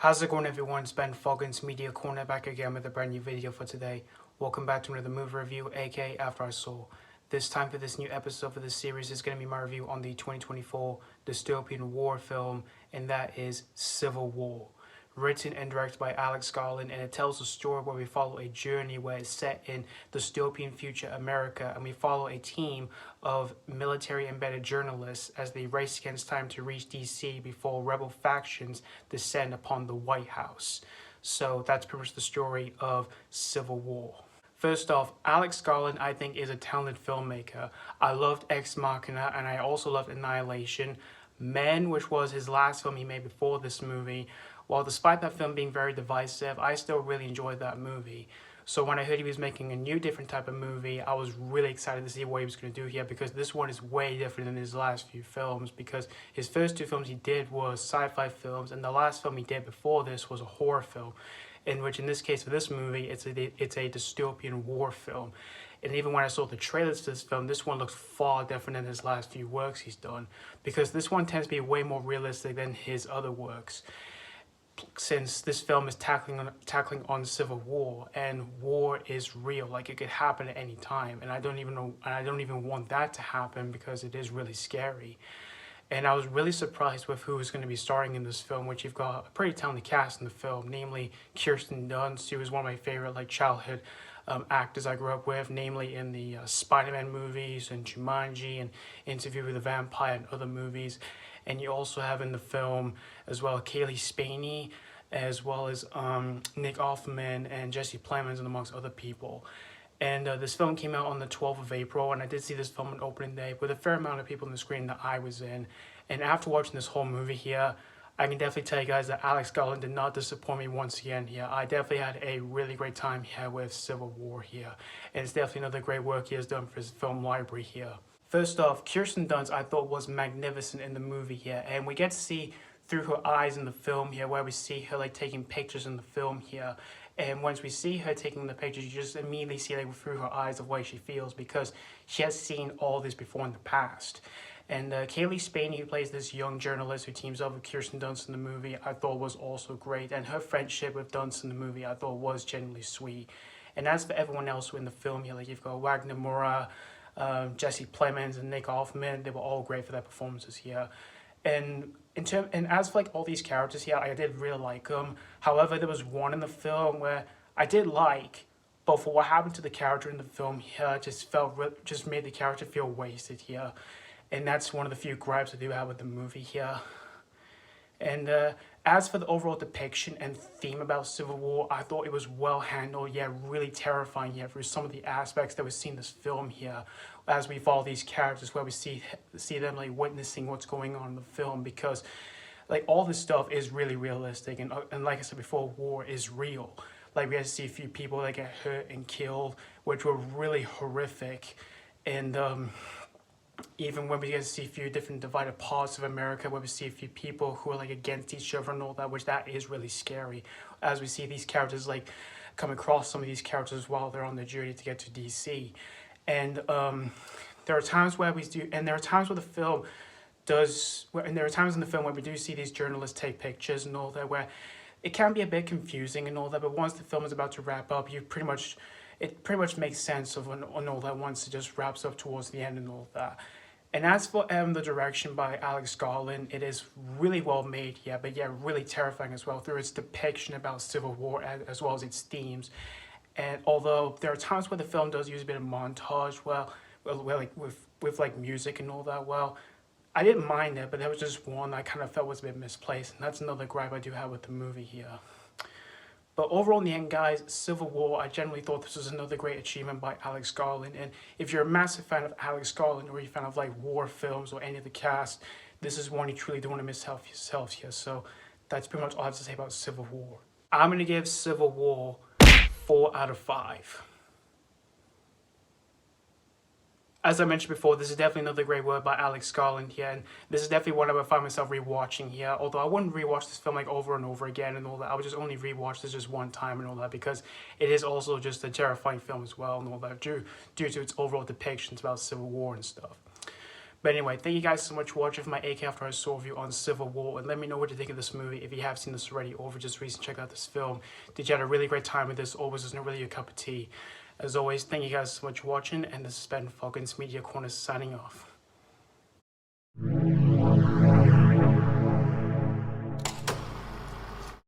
How's it going, everyone? It's Ben Foggins, Media Corner, back again with a brand new video for today. Welcome back to another movie review, aka After I Saw. This time for this new episode for this series is going to be my review on the 2024 dystopian war film, and that is Civil War. Written and directed by Alex Garland, and it tells a story where we follow a journey where it's set in dystopian future America, and we follow a team of military-embedded journalists as they race against time to reach DC before rebel factions descend upon the White House. So that's pretty much the story of Civil War. First off, Alex Garland, I think, is a talented filmmaker. I loved Ex Machina, and I also loved Annihilation. Men, which was his last film he made before this movie, while despite that film being very divisive, I still really enjoyed that movie. So when I heard he was making a new different type of movie, I was really excited to see what he was going to do here, because this one is way different than his last few films, because his first two films he did was sci-fi films, and the last film he did before this was a horror film, in which in this case for this movie it's a dystopian war film. And even when I saw the trailers to this film, this one looks far different than his last few works he's done, because this one tends to be way more realistic than his other works, since this film is tackling on civil war, and war is real. Like, it could happen at any time, and I don't even want that to happen, because it is really scary. And I was really surprised with who was going to be starring in this film, which you've got a pretty talented cast in the film, namely Kirsten Dunst, who was one of my favorite childhood actors I grew up with, namely in the Spider-Man movies and Jumanji and Interview with the Vampire and other movies. And you also have in the film as well Cailee, Spaeny, as well as Nick Offerman and Jesse Plemons, and amongst other people. And this film came out on the 12th of April, and I did see this film on opening day with a fair amount of people on the screen that I was in. And after watching this whole movie here, I can definitely tell you guys that Alex Garland did not disappoint me once again here. I definitely had a really great time here with Civil War here. And it's definitely another great work he has done for his film library here. First off, Kirsten Dunst I thought was magnificent in the movie here, and we get to see through her eyes in the film here, where we see her taking pictures in the film here. And once we see her taking the pictures, you just immediately see through her eyes the way she feels, because she has seen all this before in the past. And Cailee Spaeny, who plays this young journalist who teams up with Kirsten Dunst in the movie, I thought was also great. And her friendship with Dunst in the movie I thought was genuinely sweet. And as for everyone else in the film here, you've got Wagner, Moura, Jesse Plemons, and Nick Offerman, they were all great for their performances here. And as for all these characters here, I did really like them. However, there was one in the film where I did like, but for what happened to the character in the film here, just made the character feel wasted here. And that's one of the few gripes I do have with the movie here. And as for the overall depiction and theme about Civil War, I thought it was well handled, yet really terrifying here for some of the aspects that we see in this film here, as we follow these characters, where we see them witnessing what's going on in the film, because all this stuff is really realistic, and like I said before, war is real. We had to see a few people that get hurt and killed, which were really horrific. And even when we get to see a few different divided parts of America, where we see a few people who are against each other and all that, which that is really scary, as we see these characters come across some of these characters while they're on the journey to get to DC. And there are times where there are times in the film where we do see these journalists take pictures and all that, where it can be a bit confusing and all that, but once the film is about to wrap up, it pretty much makes sense of on all that once it just wraps up towards the end and all that. And as for the direction by Alex Garland, it is really well made, but really terrifying as well, through its depiction about Civil War as well as its themes. And although there are times where the film does use a bit of montage, with music and all that, I didn't mind it, but there was just one I kind of felt was a bit misplaced, and that's another gripe I do have with the movie here. But overall, in the end, guys, Civil War, I generally thought this was another great achievement by Alex Garland. And if you're a massive fan of Alex Garland, or you're a fan of war films or any of the cast, this is one you truly don't want to miss yourselves here. So that's pretty much all I have to say about Civil War. I'm going to give Civil War 4 out of 5. As I mentioned before, this is definitely another great work by Alex Garland here, and this is definitely one I would find myself rewatching here. Although I wouldn't rewatch this film over and over again and all that. I would just only rewatch this just one time and all that, because it is also just a terrifying film as well and all that, due to its overall depictions about Civil War and stuff. But anyway, thank you guys so much for watching my AK After I Saw review on Civil War, and let me know what you think of this movie if you have seen this already or if you just recently checked out this film. Did you have a really great time with this, or was this not really your cup of tea? As always, thank you guys so much for watching, and this has been Falcons Media Corner signing off.